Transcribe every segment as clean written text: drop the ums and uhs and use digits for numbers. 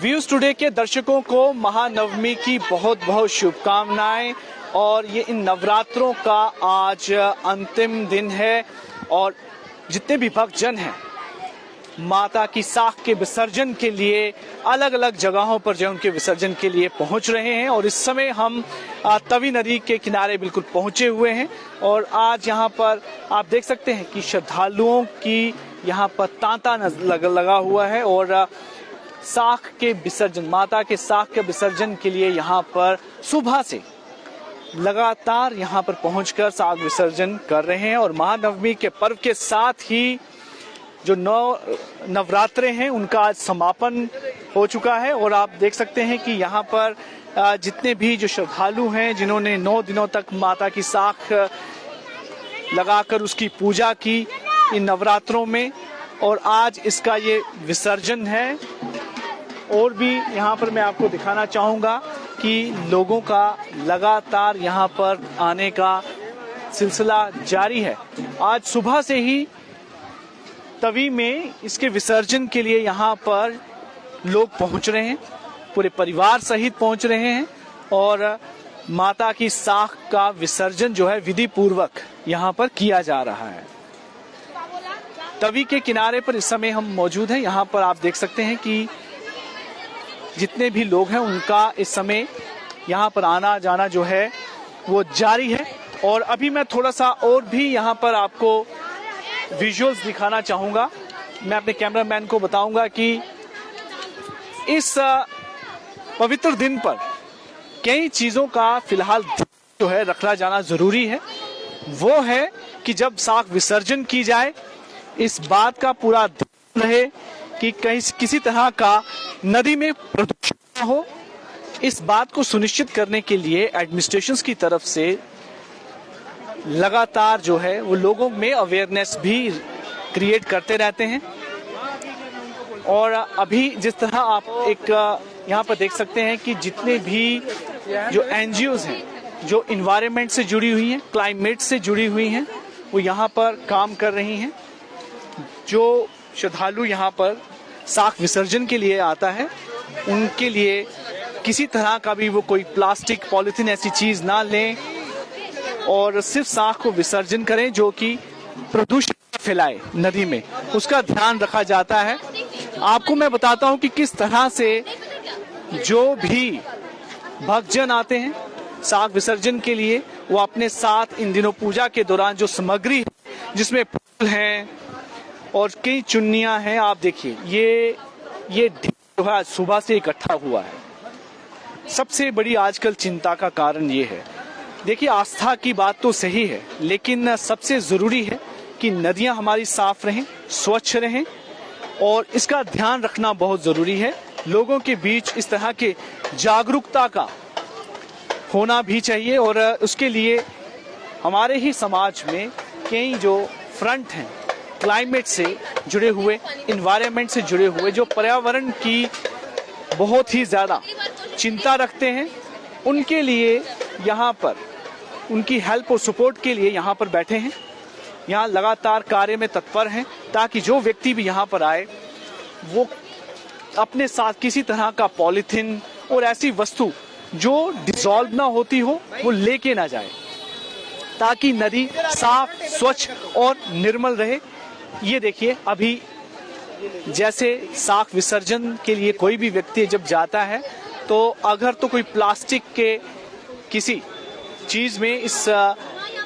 Views today के दर्शकों को महानवमी की बहुत बहुत शुभकामनाएं। और ये इन नवरात्रों का आज अंतिम दिन है और जितने भी भक्तजन हैं माता की साख के विसर्जन के लिए अलग अलग जगहों पर जो उनके विसर्जन के लिए पहुंच रहे हैं। और इस समय हम तवी नदी के किनारे बिल्कुल पहुंचे हुए हैं और आज यहाँ पर आप देख सकते हैं कि श्रद्धालुओं की यहाँ पर तांता लगा हुआ है और साख के विसर्जन, माता के साख के विसर्जन के लिए यहाँ पर सुबह से लगातार यहाँ पर पहुंचकर साख विसर्जन कर रहे हैं। और महानवमी के पर्व के साथ ही जो नवरात्रे हैं उनका आज समापन हो चुका है। और आप देख सकते हैं कि यहाँ पर जितने भी जो श्रद्धालु हैं जिन्होंने 9 दिनों तक माता की साख लगाकर उसकी पूजा की इन नवरात्रों में, और आज इसका ये विसर्जन है। और भी यहाँ पर मैं आपको दिखाना चाहूँगा कि लोगों का लगातार यहाँ पर आने का सिलसिला जारी है। आज सुबह से ही तवी में इसके विसर्जन के लिए यहाँ पर लोग पहुँच रहे हैं, पूरे परिवार सहित पहुँच रहे हैं और माता की साख का विसर्जन जो है विधि पूर्वक यहाँ पर किया जा रहा है। तवी के किनारे पर इस समय हम मौजूद हैं। यहाँ पर आप देख सकते हैं कि जितने भी लोग हैं उनका इस समय यहाँ पर आना जाना जो है वो जारी है। और अभी मैं थोड़ा सा और भी यहाँ पर आपको विजुअल्स दिखाना चाहूँगा। मैं अपने कैमरामैन को बताऊँगा कि इस पवित्र दिन पर कई चीज़ों का फिलहाल जो है रखना जाना ज़रूरी है। वो है कि जब साख विसर्जन की जाए इस बात का पूरा ध्यान रहे कि कहीं किसी तरह का नदी में प्रदूषण न हो। इस बात को सुनिश्चित करने के लिए एडमिनिस्ट्रेशंस की तरफ से लगातार जो है वो लोगों में अवेयरनेस भी क्रिएट करते रहते हैं। और अभी जिस तरह आप एक यहाँ पर देख सकते हैं कि जितने भी जो एनजीओज हैं जो इन्वायरमेंट से जुड़ी हुई हैं, क्लाइमेट से जुड़ी हुई हैं, वो यहाँ पर काम कर रही हैं। जो श्रद्धालु यहाँ पर साख विसर्जन के लिए आता है उनके लिए किसी तरह का भी वो कोई प्लास्टिक पॉलिथीन ऐसी चीज ना लें और सिर्फ साख को विसर्जन करें जो कि प्रदूषण फैलाए नदी में, उसका ध्यान रखा जाता है। आपको मैं बताता हूं कि किस तरह से जो भी भक्तजन आते हैं साख विसर्जन के लिए वो अपने साथ इन दिनों पूजा के दौरान जो सामग्री है जिसमें फूल हैं और कई चुन्नियां हैं, आप देखिए ये जो है आज सुबह से इकट्ठा हुआ है। सबसे बड़ी आजकल चिंता का कारण ये है, देखिए आस्था की बात तो सही है लेकिन सबसे जरूरी है कि नदियां हमारी साफ रहें, स्वच्छ रहें और इसका ध्यान रखना बहुत जरूरी है। लोगों के बीच इस तरह के जागरूकता का होना भी चाहिए और उसके लिए हमारे ही समाज में कई जो फ्रंट हैं क्लाइमेट से जुड़े हुए, इन्वायरमेंट से जुड़े हुए, जो पर्यावरण की बहुत ही ज़्यादा चिंता रखते हैं, उनके लिए यहाँ पर उनकी हेल्प और सपोर्ट के लिए यहाँ पर बैठे हैं, यहाँ लगातार कार्य में तत्पर हैं ताकि जो व्यक्ति भी यहाँ पर आए वो अपने साथ किसी तरह का पॉलीथीन और ऐसी वस्तु जो डिसॉल्व ना होती हो वो लेके ना जाए ताकि नदी साफ, स्वच्छ और निर्मल रहे। ये देखिए अभी जैसे साख विसर्जन के लिए कोई भी व्यक्ति जब जाता है तो अगर तो कोई प्लास्टिक के किसी चीज में इस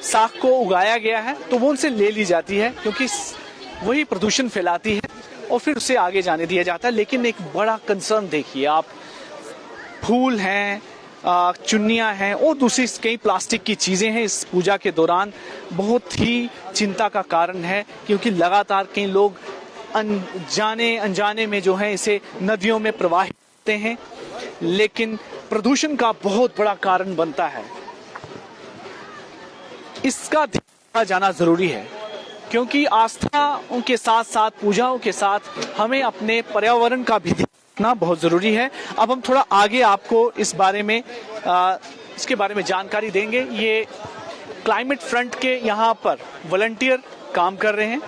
साख को उगाया गया है तो वो उनसे ले ली जाती है क्योंकि वही प्रदूषण फैलाती है और फिर उसे आगे जाने दिया जाता है। लेकिन एक बड़ा कंसर्न देखिए आप, फूल हैं, चुन्नियां हैं और दूसरी कई प्लास्टिक की चीजें हैं इस पूजा के दौरान, बहुत ही चिंता का कारण है क्योंकि लगातार कई लोग अनजाने में जो है इसे नदियों में प्रवाहित करते हैं लेकिन प्रदूषण का बहुत बड़ा कारण बनता है। इसका ध्यान जाना जरूरी है क्योंकि आस्थाओं के साथ साथ पूजाओं के साथ हमें अपने पर्यावरण का भी ना बहुत जरूरी है। अब हम थोड़ा आगे आपको इस बारे में इसके बारे में जानकारी देंगे। ये क्लाइमेट फ्रंट के यहाँ पर वॉलंटियर काम कर रहे हैं।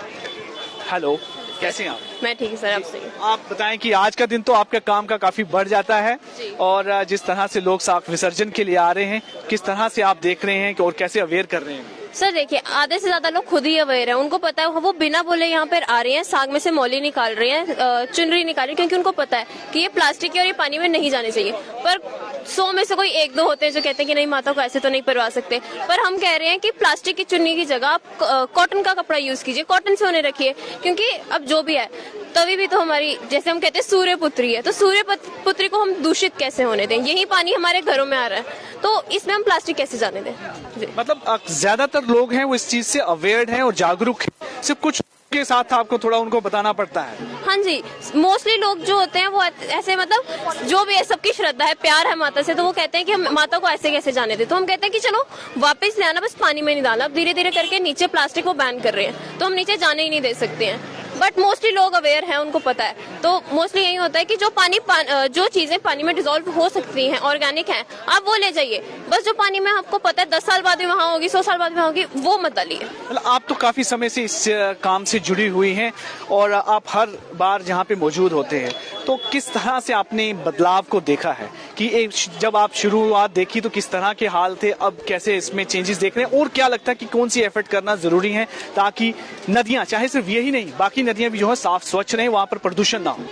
हेलो, कैसे हैं आप? मैं ठीक है सर, आपसे। आप बताएं कि आज का दिन तो आपका काम का काफी बढ़ जाता है जी। और जिस तरह से लोग साग विसर्जन के लिए आ रहे हैं, किस तरह से आप देख रहे हैं और कैसे अवेयर कर रहे हैं? सर देखिए, आधे से ज्यादा लोग खुद ही अवेयर हैं, उनको पता है, वो बिना बोले यहाँ पर आ रहे हैं, साग में से मौली निकाल रहे हैं, चुनरी निकाल रहे हैं, क्योंकि उनको पता है कि ये प्लास्टिक है और ये पानी में नहीं जाने चाहिए। पर 100 में से कोई 1-2 होते हैं जो कहते हैं कि नहीं, माता को ऐसे तो नहीं परवा सकते। पर हम कह रहे हैं कि प्लास्टिक की चुन्नी की जगह आप कॉटन का कपड़ा यूज कीजिए, कॉटन से उन्हें रखिए, क्योंकि अब जो भी है, तभी भी तो हमारी, जैसे हम कहते हैं सूर्य पुत्री है, तो सूर्य पुत्री को हम दूषित कैसे होने दें? यही पानी हमारे घरों में आ रहा है, तो इसमें हम प्लास्टिक कैसे जाने दें? मतलब ज्यादातर लोग हैं वो इस चीज से अवेयर हैं और जागरूक हैं, सिर्फ कुछ के साथ आपको थोड़ा उनको बताना पड़ता है। हाँ जी, मोस्टली लोग जो होते हैं वो ऐसे, मतलब जो भी है, सबकी श्रद्धा है, प्यार है माता से, तो वो कहते हैं कि हम माता को ऐसे कैसे जाने दे, तो हम कहते हैं कि चलो वापस ले आना, बस पानी में नहीं डालना। अब धीरे धीरे करके नीचे प्लास्टिक को बैन कर रहे हैं, तो हम नीचे जाने ही नहीं दे सकते हैं। बट मोस्टली लोग अवेयर हैं, उनको पता है, तो मोस्टली यही होता है कि जो जो चीजें पानी में डिसॉल्व हो सकती हैं, ऑर्गेनिक हैं, आप वो ले जाइए। बस जो पानी में आपको पता है 10 साल बाद भी वहाँ होगी, 100 साल बाद भी होगी, वो मत डालिए। मतलब आप तो काफी समय से इस काम से जुड़ी हुई हैं और आप हर बार जहाँ पे मौजूद होते हैं, तो किस तरह से आपने बदलाव को देखा है कि जब आप शुरुआत देखी तो किस तरह के हाल थे, अब कैसे इसमें चेंजेस देख रहे हैं, और क्या लगता है कि कौन सी एफर्ट करना जरूरी है ताकि नदियां, चाहे सिर्फ यही नहीं, बाकी नदियां भी जो है साफ स्वच्छ रहें, वहां पर प्रदूषण ना हो?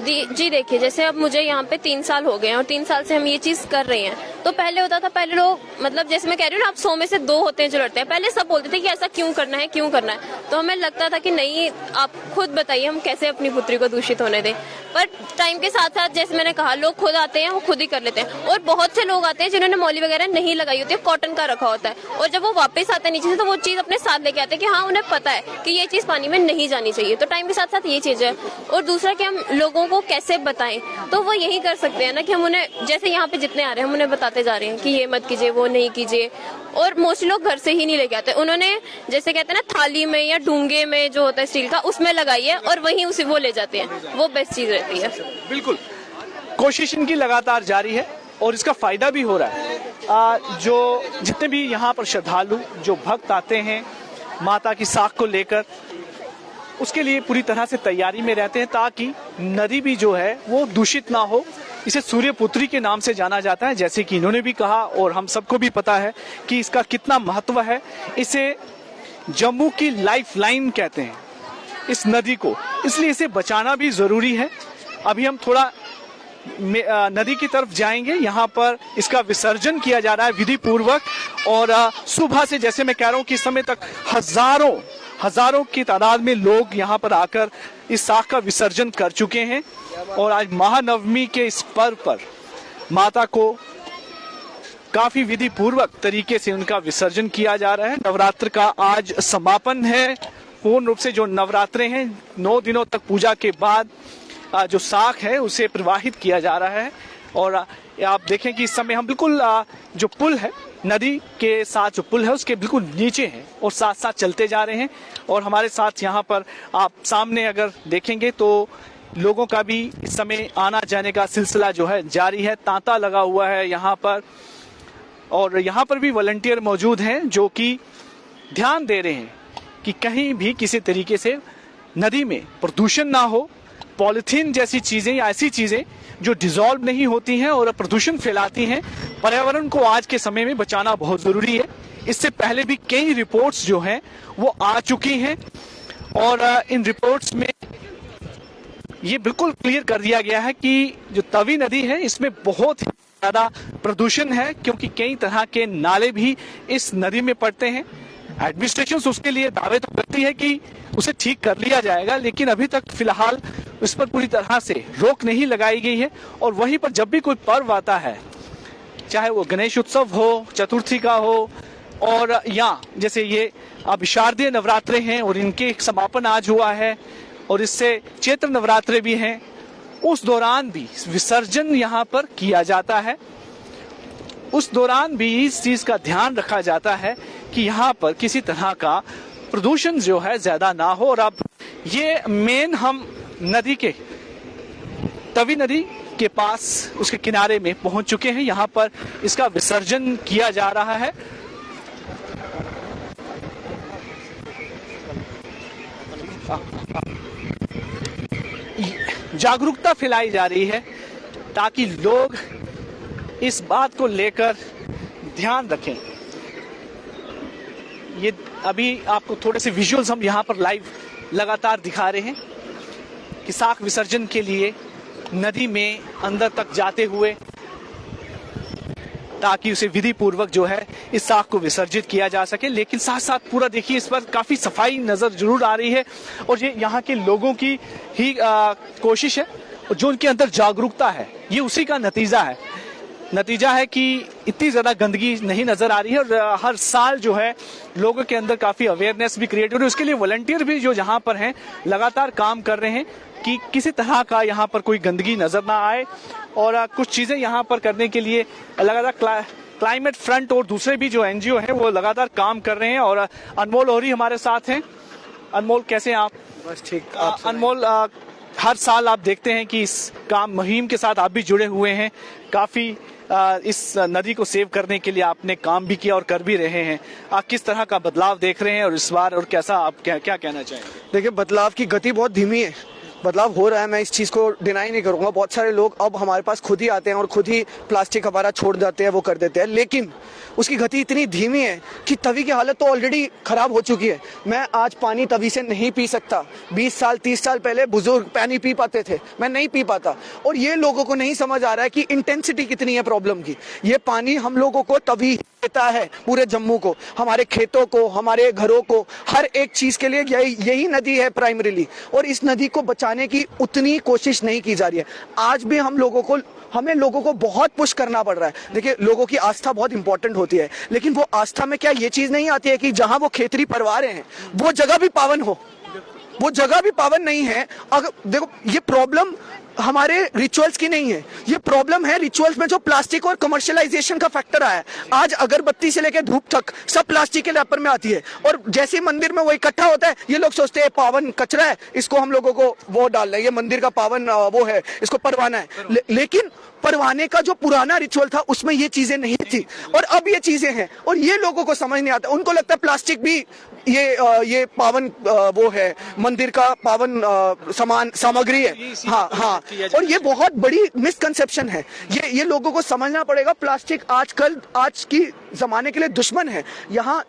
जी देखिए, जैसे अब मुझे यहाँ पे 3 साल हो गए हैं और 3 साल से हम ये चीज कर रहे हैं। तो पहले होता था, पहले लोग, मतलब जैसे मैं कह रही हूँ ना, आप 100 में से 2 होते हैं जो लड़ते हैं, पहले सब बोलते थे कि ऐसा क्यों करना है, क्यों करना है। तो हमें लगता था कि नहीं, आप खुद बताइए हम कैसे अपनी पुत्री को दूषित होने दें। पर टाइम के साथ साथ, जैसे मैंने कहा, लोग खुद आते हैं, वो खुद ही कर लेते हैं। और बहुत से लोग आते हैं जिन्होंने मौली वगैरह नहीं लगाई होती है, कॉटन का रखा होता है, और जब वो वापस आते हैं नीचे से, तो वो चीज अपने साथ लेके आते हैं कि हाँ, उन्हें पता है कि ये चीज पानी में नहीं जानी चाहिए। तो टाइम के साथ साथ ये चीज है। और दूसरा कि हम लोगों को कैसे बताएं, तो वो यही कर सकते हैं ना कि हम उन्हें, जैसे यहाँ पे जितने आ रहे हैं, हम उन्हें बताते जा रहे हैं कि ये मत कीजिए, वो नहीं कीजिए। और मोस्टली लोग घर से ही नहीं लेके आते, उन्होंने जैसे कहते हैं ना, थाली में या डूंगे में जो होता है स्टील का, उसमें लगाई है और वहीं उसे वो ले जाते हैं, वो बेस्ट चीज रहती है। बिल्कुल, कोशिश इनकी लगातार जारी है और इसका फायदा भी हो रहा है। जो जितने भी यहाँ पर श्रद्धालु, जो भक्त आते हैं माता की साख को लेकर, उसके लिए पूरी तरह से तैयारी में रहते हैं ताकि नदी भी जो है वो दूषित ना हो। इसे सूर्य पुत्री के नाम से जाना जाता है, जैसे कि इन्होंने भी कहा, और हम सबको भी पता है कि इसका कितना महत्व है। इसे जम्मू की लाइफ लाइन कहते हैं इस नदी को, इसलिए इसे बचाना भी जरूरी है। अभी हम थोड़ा नदी की तरफ जाएंगे, यहाँ पर इसका विसर्जन किया जा रहा है विधि पूर्वक, और सुबह से, जैसे मैं कह रहा हूँ कि इस समय तक हजारों की तादाद में लोग यहाँ पर आकर इस साख का विसर्जन कर चुके हैं। और आज महानवमी के इस पर्व पर माता को काफी विधि पूर्वक तरीके से उनका विसर्जन किया जा रहा है। नवरात्र का आज समापन है, पूर्ण रूप से जो नवरात्रे हैं, 9 दिनों तक पूजा के बाद जो साख है उसे प्रवाहित किया जा रहा है। और आप देखें कि इस समय हम बिल्कुल जो पुल है, नदी के साथ जो पुल है उसके बिल्कुल नीचे हैं और साथ साथ चलते जा रहे हैं। और हमारे साथ यहाँ पर आप सामने अगर देखेंगे तो लोगों का भी इस समय आना जाने का सिलसिला जो है जारी है, तांता लगा हुआ है यहाँ पर। और यहाँ पर भी वॉलंटियर मौजूद हैं जो कि ध्यान दे रहे हैं कि कहीं भी किसी तरीके से नदी में प्रदूषण ना हो। पॉलिथीन जैसी चीजें या ऐसी चीजें जो डिसॉल्व नहीं होती हैं और प्रदूषण फैलाती हैं, पर्यावरण को आज के समय में बचाना बहुत जरूरी है। इससे पहले भी कई रिपोर्ट्स जो हैं वो आ चुकी हैं और इन रिपोर्ट्स में ये बिल्कुल क्लियर कर दिया गया है कि जो तवी नदी है इसमें बहुत ही ज्यादा प्रदूषण है, क्योंकि कई तरह के नाले भी इस नदी में पड़ते हैं। एडमिनिस्ट्रेशन उसके लिए दावे तो करती है कि उसे ठीक कर लिया जाएगा, लेकिन अभी तक फिलहाल उस पर पूरी तरह से रोक नहीं लगाई गई है। और वहीं पर जब भी कोई पर्व आता है, चाहे वो गणेश उत्सव हो, चतुर्थी का हो, और या जैसे ये अब शारदीय नवरात्रे हैं और इनके समापन आज हुआ है और इससे चैत्र नवरात्रे भी हैं, उस दौरान भी विसर्जन यहाँ पर किया जाता है। उस दौरान भी इस चीज का ध्यान रखा जाता है कि यहाँ पर किसी तरह का प्रदूषण जो है ज्यादा ना हो। और अब ये मेन हम नदी के, तवी नदी के पास, उसके किनारे में पहुंच चुके हैं। यहाँ पर इसका विसर्जन किया जा रहा है। जागरूकता फैलाई जा रही है ताकि लोग इस बात को लेकर ध्यान रखें। ये अभी आपको थोड़े से विजुअल्स हम यहाँ पर लाइव लगातार दिखा रहे हैं कि साख विसर्जन के लिए नदी में अंदर तक जाते हुए ताकि उसे विधि पूर्वक जो है इस साख को विसर्जित किया जा सके। लेकिन साथ साथ पूरा देखिए इस पर काफी सफाई नजर जरूर आ रही है और ये यहाँ के लोगों की ही कोशिश है, जो उनके अंदर जागरूकता है, ये उसी का नतीजा है कि इतनी ज्यादा गंदगी नहीं नजर आ रही है। और हर साल जो है लोगों के अंदर काफी अवेयरनेस भी क्रिएट हो रही है। उसके लिए वॉलंटियर भी जो यहाँ पर हैं लगातार काम कर रहे हैं कि किसी तरह का यहाँ पर कोई गंदगी नजर ना आए। और कुछ चीजें यहाँ पर करने के लिए लगातार क्लाइमेट फ्रंट और दूसरे भी जो एनजीओ हैं वो लगातार काम कर रहे हैं। और अनमोल ओहरी हमारे साथ हैं। अनमोल, कैसे हैं आप? बस ठीक। अनमोल, हर साल आप देखते हैं कि इस काम मुहिम के साथ आप भी जुड़े हुए हैं, काफी इस नदी को सेव करने के लिए आपने काम भी किया और कर भी रहे हैं। आप किस तरह का बदलाव देख रहे हैं और इस बार, और कैसा आप क्या कहना चाहेंगे? देखिए, बदलाव की गति बहुत धीमी है, बदलाव हो रहा है, मैं इस चीज को डिनाई नहीं करूंगा। बहुत सारे लोग अब हमारे पास खुद ही आते हैं और खुद ही प्लास्टिक हमारा छोड़ जाते हैं, वो कर देते हैं, लेकिन उसकी गति इतनी धीमी है कि तवी की हालत तो ऑलरेडी खराब हो चुकी है। मैं आज पानी तवी से नहीं पी सकता। 20 साल 30 साल पहले बुजुर्ग पानी पी पाते थे, मैं नहीं पी पाता। और ये लोगों को नहीं समझ आ रहा है कि इंटेंसिटी कितनी है प्रॉब्लम की। ये पानी हम लोगों को तभी देता है, पूरे जम्मू को, हमारे खेतों को, हमारे घरों को, हर एक चीज के लिए यही नदी है प्राइमरीली। और इस नदी को बचाने की उतनी कोशिश नहीं की जा रही है। आज भी हमें लोगों को बहुत पुश करना पड़ रहा है। देखिए, लोगों की आस्था बहुत इंपॉर्टेंट होती है, लेकिन वो आस्था में क्या ये चीज नहीं आती है कि जहां वो खेतरी परवा रहे हैं वो जगह भी पावन हो? वो जगह भी पावन नहीं है। अगर देखो, ये प्रॉब्लम हमारे रिचुअल्स की नहीं है, ये प्रॉब्लम है रिचुअल्स में जो प्लास्टिक और कमर्शियलाइजेशन का फैक्टर आया है। आज अगरबत्ती से लेकर धूप तक सब प्लास्टिक के रैपर में आती है, और जैसे मंदिर में वो इकट्ठा होता है, ये लोग सोचते हैं पावन कचरा है, इसको हम लोगों को वो डालना है, ये मंदिर का पावन वो है, इसको परवाना है। लेकिन परवाने का जो पुराना रिचुअल था उसमें ये चीजें नहीं थी, और अब ये चीजें हैं, और ये लोगों को समझ नहीं आता। उनको लगता है प्लास्टिक भी ये पावन वो है, मंदिर का पावन सामग्री है। हाँ, और ये बहुत बड़ी मिसकंसेप्शन है। ये लोगों को समझना पड़ेगा। प्लास्टिक आज की जमाने के लिए दुश्मन है। यहाँ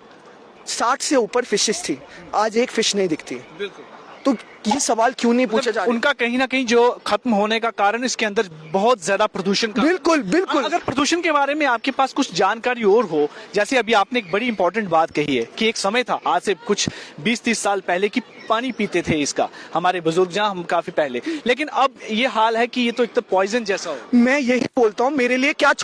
60 से ऊपर फिशेस थी, आज एक फिश नहीं दिखती। बिल्कुल। तो ये सवाल क्यों नहीं पूछा जा रहा? उनका कहीं ना कहीं जो खत्म होने का कारण इसके अंदर बहुत ज्यादा प्रदूषण का। बिल्कुल। अगर प्रदूषण के बारे में आपके पास कुछ जानकारी और हो, जैसे अभी आपने एक बड़ी इंपॉर्टेंट बात कही है कि एक समय था, आज से कुछ 20-30 साल पहले, की पानी पीते थे इसका हमारे बुजुर्ग, जहाँ हम काफी पहले, लेकिन अब ये हाल है कि ये तो एक तो पॉइजन जैसा हो। मैं यही बोलता हूँ, मेरे लिए क्या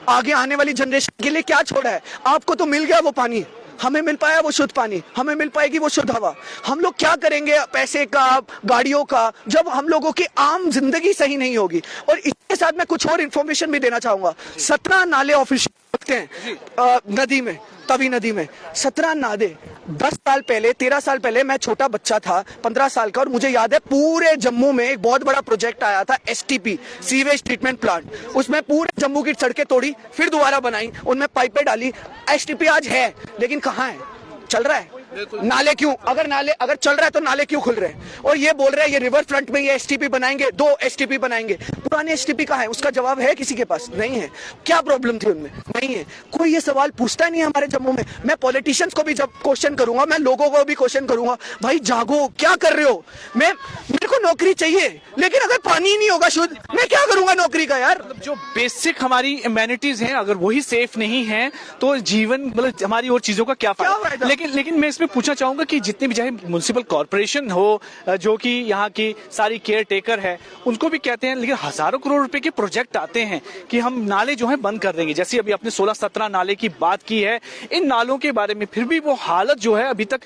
आगे आने वाली जनरेशन के लिए क्या छोड़ा है? आपको तो मिल गया वो पानी, हमें मिल पाया वो शुद्ध पानी, हमें मिल पाएगी वो शुद्ध हवा। हम लोग क्या करेंगे पैसे का, गाड़ियों का, जब हम लोगों की आम जिंदगी सही नहीं होगी? और इसके साथ मैं कुछ और इन्फॉर्मेशन भी देना चाहूंगा। 17 नाले ऑफिशियल रखते हैं नदी में, तवी नदी में 17 नाले। 10 साल पहले, 13 साल पहले मैं छोटा बच्चा था, 15 साल का, और मुझे याद है पूरे जम्मू में एक बहुत बड़ा प्रोजेक्ट आया था, STP, सीवेज ट्रीटमेंट प्लांट। उसमें पूरे जम्मू की सड़कें तोड़ी, फिर दोबारा बनाई, उनमें पाइपें डाली। STP आज है, लेकिन कहाँ है? चल रहा है? नाले क्यों? अगर चल रहा है तो नाले क्यों खुल रहे हैं? और ये बोल रहे हैं ये रिवर फ्रंट में ये STP बनाएंगे, 2 STP बनाएंगे। पुराने STP कहाँ है? उसका जवाब है किसी के पास? नहीं है। क्या प्रॉब्लम थी उनमें? नहीं है। कोई ये सवाल पूछता नहीं है हमारे जम्मू में। मैं पॉलिटिशियंस को भी जब क्वेश्चन करूंगा, मैं लोगों को भी क्वेश्चन करूंगा, भाई जागो, क्या कर रहे हो? मेरे को नौकरी चाहिए, लेकिन अगर पानी ही नहीं होगा शुद्ध, मैं क्या करूंगा नौकरी का? यार, जो बेसिक हमारी इम्यूनिटीज हैं, अगर वही सेफ नहीं है तो जीवन, मतलब हमारी और चीजों का क्या फायदा? लेकिन मैं इसमें पूछना चाहूंगा कि जितने भी, चाहे म्युनिसिपल कॉर्पोरेशन हो, जो कि यहाँ की सारी केयर टेकर है, उनको भी कहते हैं, लेकिन हजारों करोड़ रुपए के प्रोजेक्ट आते हैं कि हम नाले जो है बंद कर देंगे। जैसे अभी आपने 16-17 नाले की बात की है, इन नालों के बारे में फिर भी वो हालत जो है अभी तक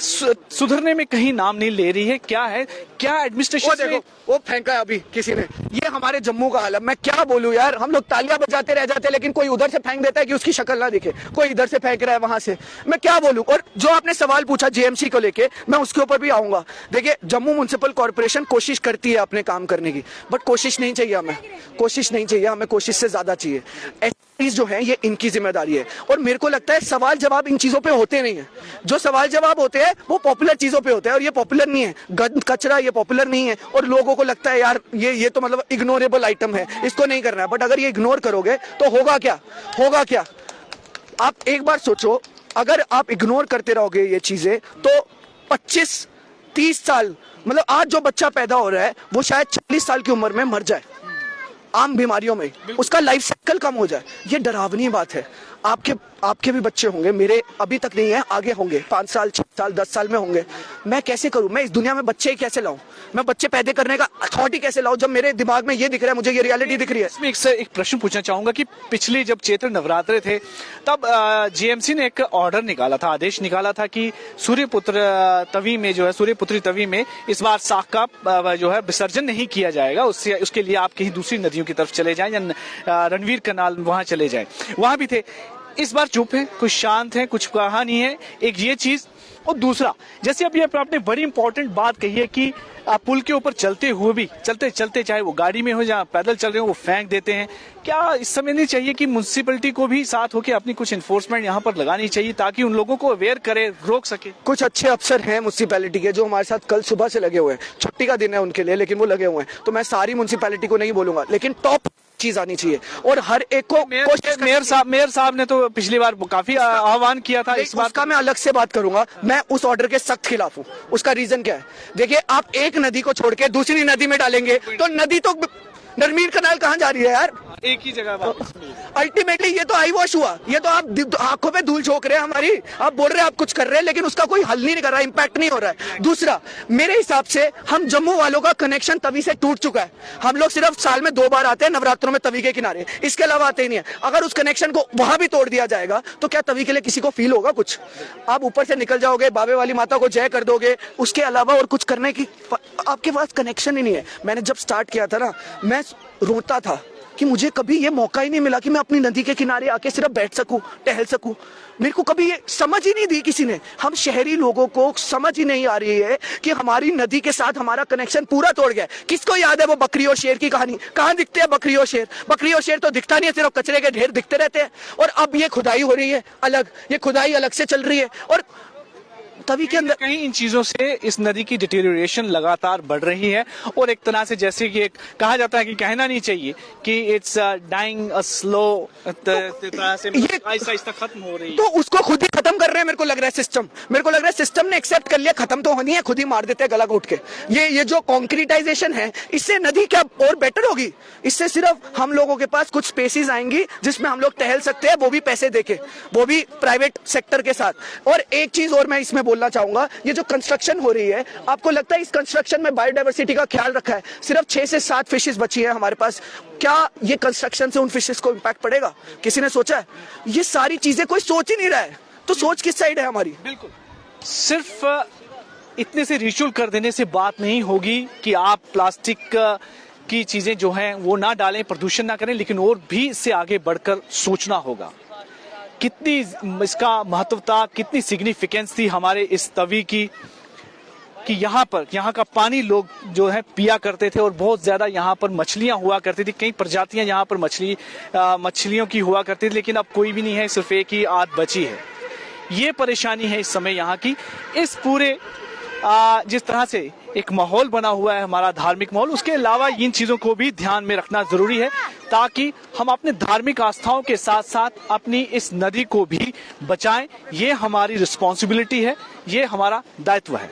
सुधरने में कहीं नाम नहीं ले रही है। क्या है, क्या एडमिनिस्ट्रेशन? देखो, वो फेंका है अभी किसी ने, ये हमारे जम्मू का हाल है। मैं क्या बोलूं यार, हम लोग तालियां बजाते रह जाते हैं, लेकिन कोई उधर से फेंक देता है कि उसकी शक्ल ना दिखे, कोई इधर से फेंक रहा है वहां से। मैं क्या बोलूं? और जो आपने सवाल पूछा JMC को लेके, मैं उसके ऊपर भी आऊंगा। देखिए, जम्मू म्युनिसिपल कॉर्पोरेशन कोशिश करती है अपने काम करने की, बट कोशिश नहीं चाहिए हमें, कोशिश से ज्यादा चाहिए। जो है ये इनकी जिम्मेदारी है। और मेरे को लगता है सवाल जवाब इन चीजों पे होते नहीं है। जो सवाल जवाब होते हैं वो पॉपुलर चीजों पे होते हैं, और ये पॉपुलर नहीं है। गंद कचरा ये पॉपुलर नहीं है, और लोगों को लगता है यार ये तो मतलब इग्नोरेबल आइटम है, इसको नहीं करना है। बट अगर ये इग्नोर करोगे तो होगा क्या, होगा क्या? आप एक बार सोचो, अगर आप इग्नोर करते रहोगे ये चीजें तो 25-30 साल, मतलब आज जो बच्चा पैदा हो रहा है वो शायद 40 साल की उम्र में मर जाए आम बीमारियों में, उसका लाइफ साइकिल कम हो जाए। ये डरावनी बात है। आपके भी बच्चे होंगे, मेरे अभी तक नहीं है, आगे होंगे, 5 साल 6 साल 10 साल में होंगे। मैं कैसे करूं? मैं इस दुनिया में बच्चे ही कैसे लाऊं? मैं बच्चे पैदा करने का अथॉरिटी कैसे लाऊं जब मेरे दिमाग में ये दिख रहा है, मुझे ये रियलिटी दिख रही है। इसमें एक प्रश्न पूछना चाहूंगा कि पिछले जब चैत्र नवरात्रे थे तब जीएमसी ने एक ऑर्डर निकाला था, आदेश निकाला था कि सूर्यपुत्र तवी में जो है, सूर्यपुत्री तवी में इस बार साख का जो है विसर्जन नहीं किया जाएगा। उसके लिए आप कहीं दूसरी नदियों की तरफ चले जाएं या रणवीर कनाल वहां चले जाएं। वहां भी थे। इस बार चुप है, कुछ शांत है, कुछ कहानी है, एक ये चीज। और दूसरा, जैसे अभी आपने बड़ी इंपॉर्टेंट बात कही है कि आप पुल के ऊपर चलते हुए भी, चलते चलते चाहे वो गाड़ी में हो या पैदल चल रहे हो, वो फेंक देते हैं। क्या इस समय नहीं चाहिए कि म्युनिसिपैलिटी को भी साथ होकर अपनी कुछ इन्फोर्समेंट यहाँ पर लगानी चाहिए ताकि उन लोगों को अवेयर करे, रोक सके? कुछ अच्छे अफसर हैं म्युनिसिपैलिटी के जो हमारे साथ कल सुबह से लगे हुए हैं। छुट्टी का दिन है उनके लिए, लेकिन वो लगे हुए हैं। तो मैं सारी म्युनिसिपैलिटी को नहीं बोलूंगा, लेकिन टॉप चीज आनी चाहिए और हर एक को। मेयर साहब ने तो पिछली बार काफी आह्वान किया था। इस बात का मैं अलग से बात करूंगा। मैं उस ऑर्डर के सख्त खिलाफ हूँ। उसका रीजन क्या है? देखिए, आप एक नदी को छोड़ के दूसरी नदी में डालेंगे तो नदी तो रणवीर कनाल कहाँ जा रही है यार? एक ही जगह। अल्टीमेटली ये तो आई वॉश हुआ। ये तो आप आंखों पे धूल झोंक रहे हैं हमारी। आप बोल रहे हैं आप कुछ कर रहे हैं, लेकिन उसका कोई हल नहीं कर रहा, इंपैक्ट नहीं हो रहा है। दूसरा, मेरे हिसाब से हम जम्मू वालों का कनेक्शन तवी से टूट चुका है। हम लोग सिर्फ साल में 2 बार आते हैं नवरात्रों में तवी के किनारे, इसके अलावा आते ही नहीं है। अगर उस कनेक्शन को वहां भी तोड़ दिया जाएगा तो क्या तवी के लिए किसी को फील होगा कुछ? आप ऊपर से निकल जाओगे, बाबे वाली माता को जय कर दोगे, उसके अलावा और कुछ करने की आपके पास कनेक्शन ही नहीं है। मैंने जब स्टार्ट किया था ना, मैं रोता था कि मुझे कभी ये मौका ही नहीं मिला कि मैं अपनी नदी के किनारे आके सिर्फ बैठ सकूं, टहल सकूं। मेरे को कभी ये समझ ही नहीं दी किसी ने। हम शहरी लोगों को समझ ही नहीं आ रही है कि हमारी नदी के साथ हमारा कनेक्शन पूरा तोड़ गया। किसको याद है वो बकरी और शेर की कहानी? कहाँ दिखते हैं बकरी और शेर? बकरी और शेर तो दिखता नहीं है, सिर्फ कचरे के ढेर दिखते रहते हैं। और अब ये खुदाई हो रही है अलग, ये खुदाई अलग से चल रही है, और तभी के अंदर कहीं इन चीजों से इस नदी की डिटेरियोरेशन लगातार बढ़ रही है। और एक तरह से जैसे कि कहा जाता है कि कहना नहीं चाहिए कि इट्स डाइंग अ स्लो तरह से, आहिस्ता खत्म हो रही है। तो उसको खुद ही खत्म कर रहे हैं। मेरे को लग रहा है सिस्टम, मेरे को लग रहा है सिस्टम ने एक्सेप्ट कर लिया, खत्म तो होनी है, खुद ही मार देते हैं गला घोट के। ये जो कॉन्क्रीटाइजेशन है, इससे नदी क्या और बेटर होगी? इससे सिर्फ हम लोगों के पास कुछ स्पेसिस आएंगी जिसमें हम लोग टहल सकते हैं, वो भी पैसे देके, वो भी प्राइवेट सेक्टर के साथ। और एक चीज और मैं इसमें बोलना चाहूंगा, ये जो कंस्ट्रक्शन हो रही है, आपको लगता है इस कंस्ट्रक्शन में बायोडायवर्सिटी का ख्याल रखा है? सिर्फ 6 से 7 फिशेस बची है हमारे पास। क्या ये कंस्ट्रक्शन से उन फिशेस को इंपैक्ट पड़ेगा? किसी ने सोचा है? ये सारी चीजें कोई सोच ही नहीं रहा है। तो सोच किस साइड है हमारी? बिल्कुल, सिर्फ इतने से रिचुअल कर देने से बात नहीं होगी कि आप प्लास्टिक की चीजें जो हैं वो ना डालें, प्रदूषण ना करें, लेकिन और भी इससे आगे बढ़कर सोचना होगा। कितनी इसका महत्वता, कितनी सिग्निफिकेंस थी हमारे इस तवी की, कि यहाँ का पानी लोग जो है पिया करते थे, और बहुत ज्यादा यहाँ पर मछलियां हुआ करती थी। कई प्रजातियां यहाँ पर मछलियों की हुआ करती थी, लेकिन अब कोई भी नहीं है, सिर्फ एक ही आद बची है। ये परेशानी है इस समय यहाँ की। इस पूरे जिस तरह से एक माहौल बना हुआ है हमारा धार्मिक माहौल, उसके अलावा इन चीजों को भी ध्यान में रखना जरूरी है ताकि हम अपने धार्मिक आस्थाओं के साथ साथ अपनी इस नदी को भी बचाएं। ये हमारी रिस्पॉन्सिबिलिटी है, ये हमारा दायित्व है।